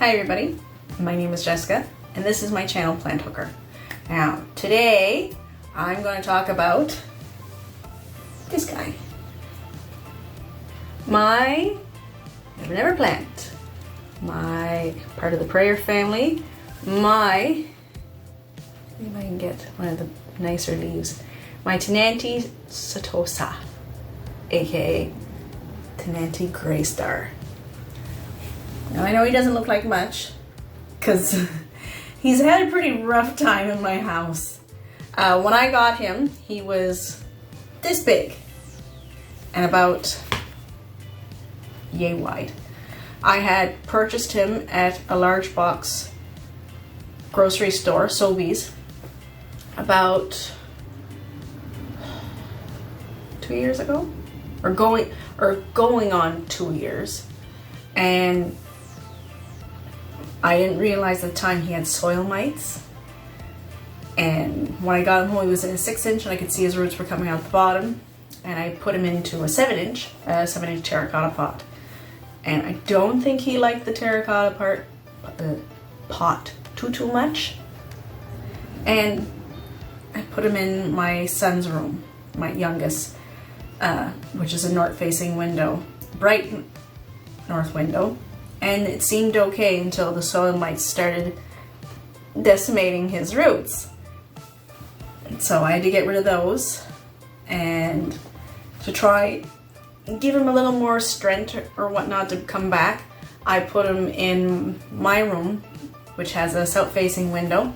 Hi everybody, my name is Jessica and this is my channel Plant Hooker. Now today I'm going to talk about this guy. My never plant. My part of the prayer family. Maybe I can get one of the nicer leaves. My Ctenanthe Setosa, aka Ctenanthe Gray Star. Now I know he doesn't look like much because he's had a pretty rough time in my house. When I got him, he was this big and about yay wide. I had purchased him at a large box grocery store, Sobeys, about 2 years ago, or going on 2 years, and I didn't realize at the time he had soil mites. And when I got him home, he was in a 6-inch, and I could see his roots were coming out the bottom. And I put him into a 7-inch terracotta pot. And I don't think he liked the terracotta pot too much. And I put him in my son's room, my youngest, which is a north-facing window, bright north window. And it seemed okay until the soil mites started decimating his roots. And so I had to get rid of those, and to try and give him a little more strength or whatnot to come back, I put him in my room, which has a south-facing window,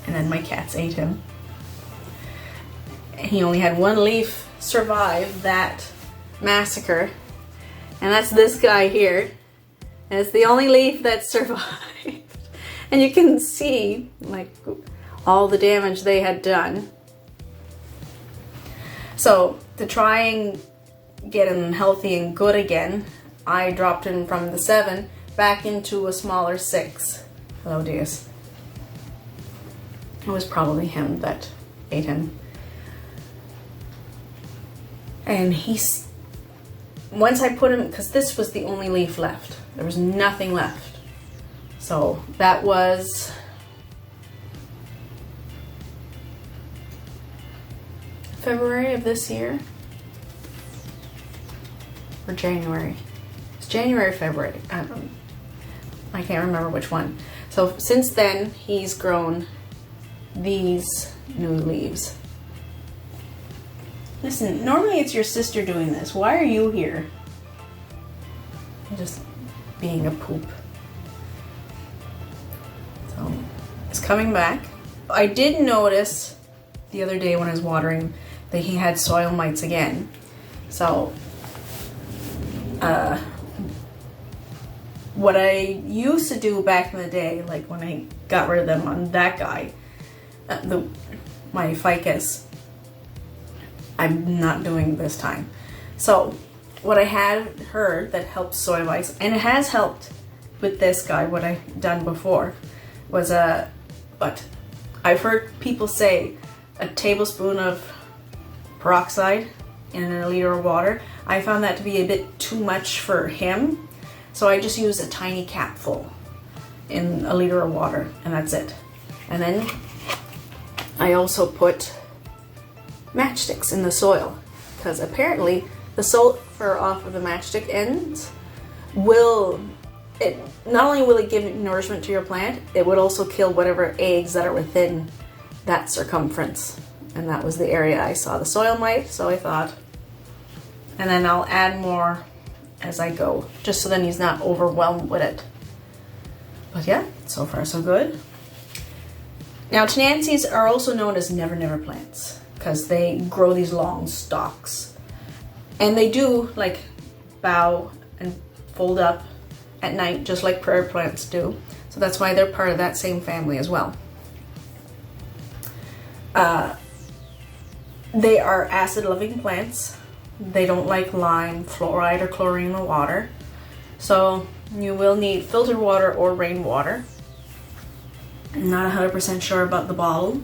and then my cats ate him. He only had one leaf survive that massacre, and that's this guy here. And it's the only leaf that survived. And you can see like all the damage they had done. So to try and get him healthy and good again, I dropped him from the 7 back into a smaller 6. Hello, dears. It was probably him that ate him. And once I put him, because this was the only leaf left. There was nothing left. So that was February of this year. Or January. It's January, February. I can't remember which one. So since then, he's grown these new leaves. Listen, normally it's your sister doing this. Why are you here? I'm just being a poop. So it's coming back. I did notice the other day when I was watering that he had soil mites again. So what I used to do back in the day, like when I got rid of them on that guy, my ficus, I'm not doing this time. So what I had heard that helped soil mites, and it has helped with this guy, what I've done before, was but I've heard people say a tablespoon of peroxide in a liter of water. I found that to be a bit too much for him, so I just use a tiny capful in a liter of water, and that's it. And then I also put matchsticks in the soil, because apparently the sulfur off of the matchstick ends not only will it give nourishment to your plant, it would also kill whatever eggs that are within that circumference. And that was the area I saw the soil mite, so I thought, and then I'll add more as I go, just so then he's not overwhelmed with it. But yeah, so far so good. Now Ctenanthes are also known as never plants, because they grow these long stalks. And they do like bow and fold up at night, just like prayer plants do. So that's why they're part of that same family as well. They are acid-loving plants. They don't like lime, fluoride, or chlorine in the water. So you will need filtered water or rainwater. I'm not 100% sure about the bottle,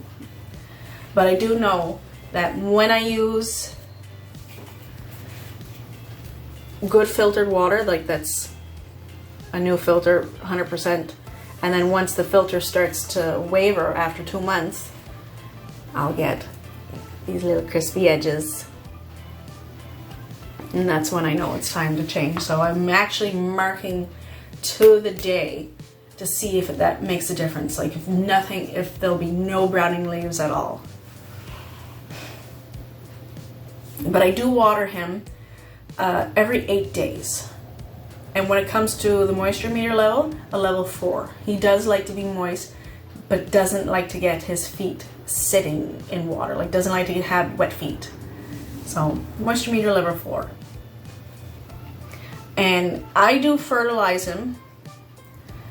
but I do know that when I use good filtered water, like that's a new filter 100%. And then once the filter starts to waver after 2 months, I'll get these little crispy edges. And that's when I know it's time to change. So I'm actually marking to the day to see if that makes a difference. Like if there'll be no browning leaves at all. But I do water him every 8 days. And when it comes to the moisture meter level, a level 4. He does like to be moist, but doesn't like to get his feet sitting in water. Like doesn't like to have wet feet. So moisture meter level 4. And I do fertilize him.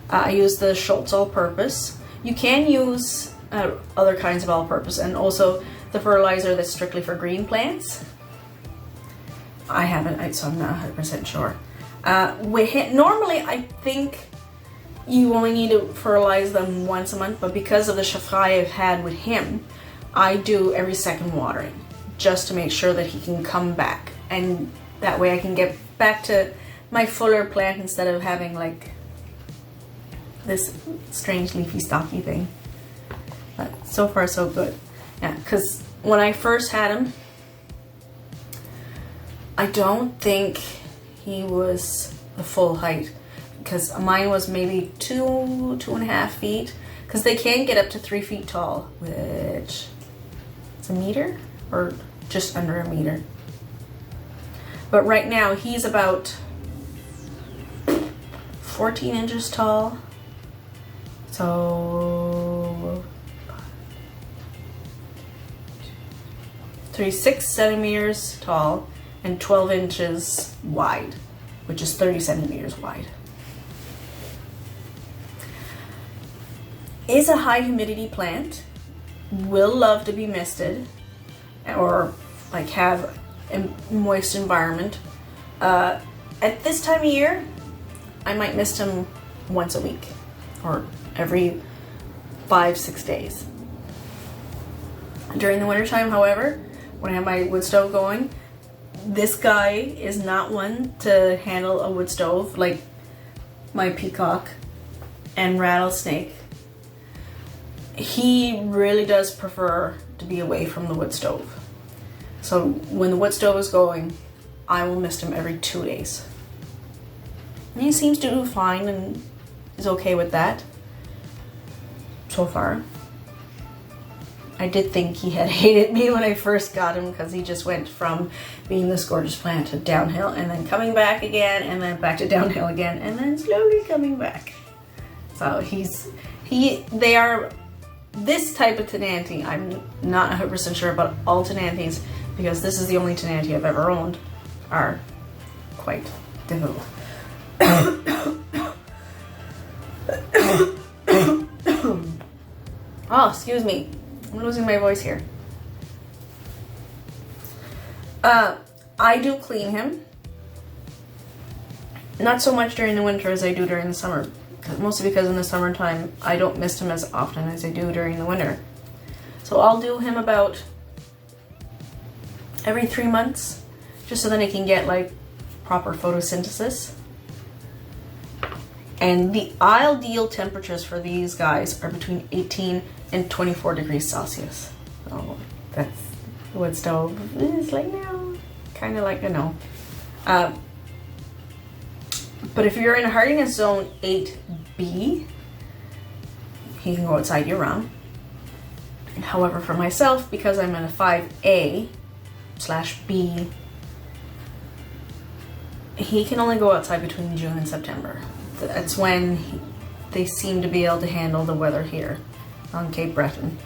I use the Schultz all-purpose. You can use other kinds of all-purpose, and also the fertilizer that's strictly for green plants. I haven't, so I'm not 100% sure. Normally, I think you only need to fertilize them once a month, but because of the Shafrai I've had with him, I do every second watering, just to make sure that he can come back. And that way I can get back to my fuller plant instead of having like this strange leafy stocky thing. But so far so good. Yeah, because when I first had him, I don't think he was the full height, because mine was maybe 2.5 feet, because they can get up to 3 feet tall, which is a meter or just under a meter. But right now he's about 14 inches tall. So 36 centimeters tall and 12 inches wide, which is 30 centimeters wide. Is a high humidity plant, will love to be misted or like have a moist environment. At this time of year, I might mist him once a week or every 5-6 days. During the wintertime, however, when I have my wood stove going, this guy is not one to handle a wood stove like my peacock and rattlesnake. He really does prefer to be away from the wood stove. So when the wood stove is going, I will mist him every 2 days. And he seems to do fine and is okay with that so far. I did think he had hated me when I first got him, because he just went from being this gorgeous plant to downhill and then coming back again and then back to downhill again and then slowly coming back. So they are this type of Ctenanthe. I'm not 100% sure about all Ctenanthes, because this is the only Ctenanthe I've ever owned, are quite difficult. Oh, excuse me. I'm losing my voice here. I do clean him. Not so much during the winter as I do during the summer. Mostly because in the summertime, I don't mist him as often as I do during the winter. So I'll do him about every 3 months, just so that he can get like proper photosynthesis. And the ideal temperatures for these guys are between 18 and 24 degrees Celsius. So that's the wood stove is like now, kind of like a no. But if you're in a hardiness zone 8B, he can go outside year round. However, for myself, because I'm in a 5A/B, he can only go outside between June and September. That's when they seem to be able to handle the weather here on Cape Breton.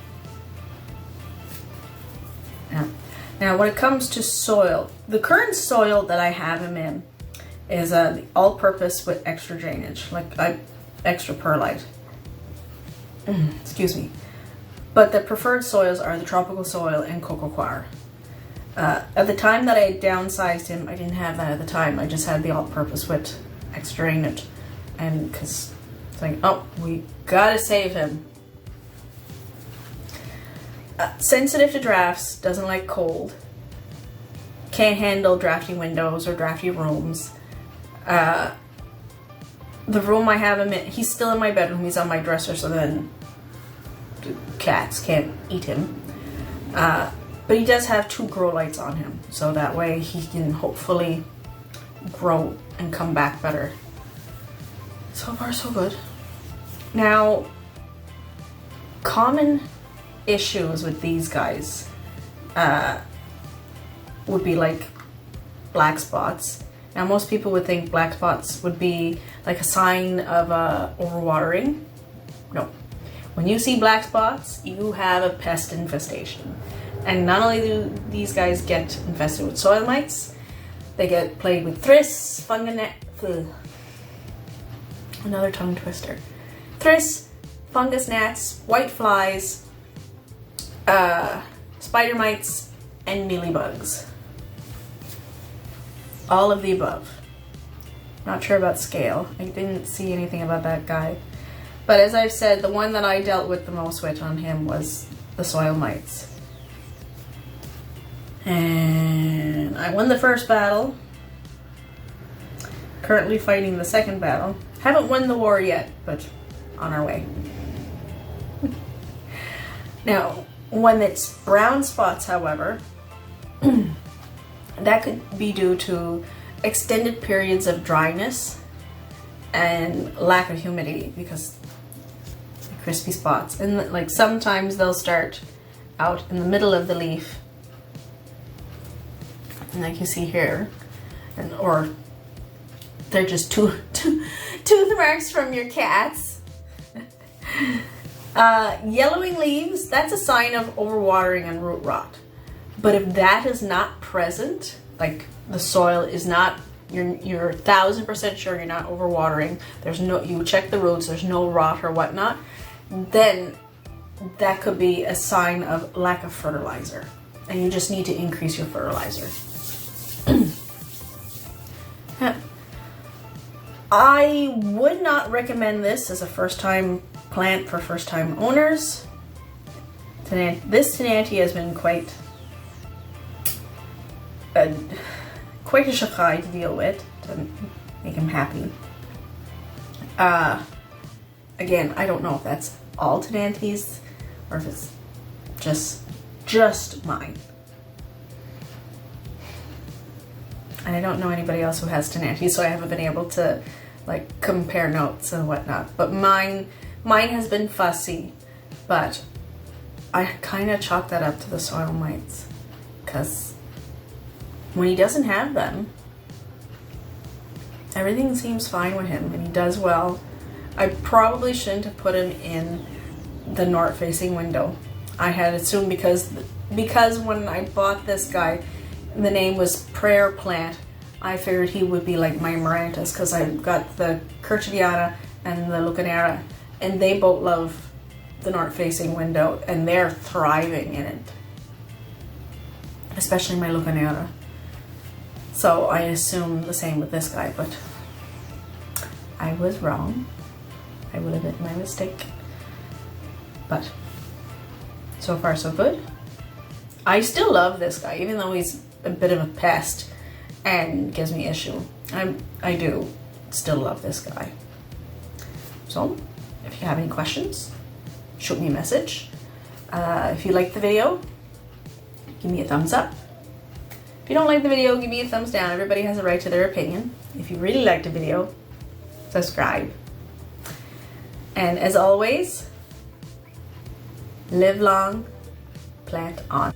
Yeah. Now, when it comes to soil, the current soil that I have him in is the all-purpose with extra drainage, like extra perlite. Excuse me. But the preferred soils are the tropical soil and coco coir. At the time that I downsized him, I didn't have that at the time. I just had the all-purpose with extra drainage. And because it's like, oh, we gotta save him. Sensitive to drafts, doesn't like cold, can't handle drafty windows or drafty rooms. the room I have him in, he's still in my bedroom. He's on my dresser, so then the cats can't eat him. But he does have 2 grow lights on him, so that way he can hopefully grow and come back better. So far, so good. Now, common issues with these guys would be like black spots. Now, most people would think black spots would be like a sign of overwatering. No. When you see black spots, you have a pest infestation. And not only do these guys get infested with soil mites, they get plagued with thrips, another tongue twister. Thrips, fungus gnats, white flies, spider mites, and mealybugs. All of the above. Not sure about scale. I didn't see anything about that guy. But as I've said, the one that I dealt with the most with on him was the soil mites. And I won the first battle. Currently fighting the second battle. Haven't won the war yet, but on our way. Now, when it's brown spots, however, that could be due to extended periods of dryness and lack of humidity, because the crispy spots. And like sometimes they'll start out in the middle of the leaf, and like you see here, or they're just tooth marks from your cats. Yellowing leaves, that's a sign of overwatering and root rot. But if that is not present, like the soil is not, you're 1000% sure you're not overwatering, there's no, you check the roots, there's no rot or whatnot, then that could be a sign of lack of fertilizer. And you just need to increase your fertilizer. I would not recommend this as a first-time plant for first-time owners. This Ctenanthe has been quite a shakai to deal with, to make him happy. Again, I don't know if that's all Ctenanthes or if it's just mine. And I don't know anybody else who has Ctenanthe, so I haven't been able to like compare notes and whatnot. But mine has been fussy, but I kind of chalk that up to the soil mites, because when he doesn't have them, everything seems fine with him and he does well. I probably shouldn't have put him in the north-facing window. I had assumed because when I bought this guy, the name was Prayer Plant, I figured he would be like my Amaranthus, because I've got the Ctenanthe and the Leucanera, and they both love the north-facing window and they're thriving in it, especially my Leucanera. So I assumed the same with this guy, but I was wrong. I will admit my mistake. But so far so good. I still love this guy, even though he's a bit of a pest and gives me issue. I do still love this guy. So if you have any questions, shoot me a message. If you like the video, give me a thumbs up. If you don't like the video, give me a thumbs down. Everybody has a right to their opinion. If you really liked the video, subscribe. And as always, live long, plant on.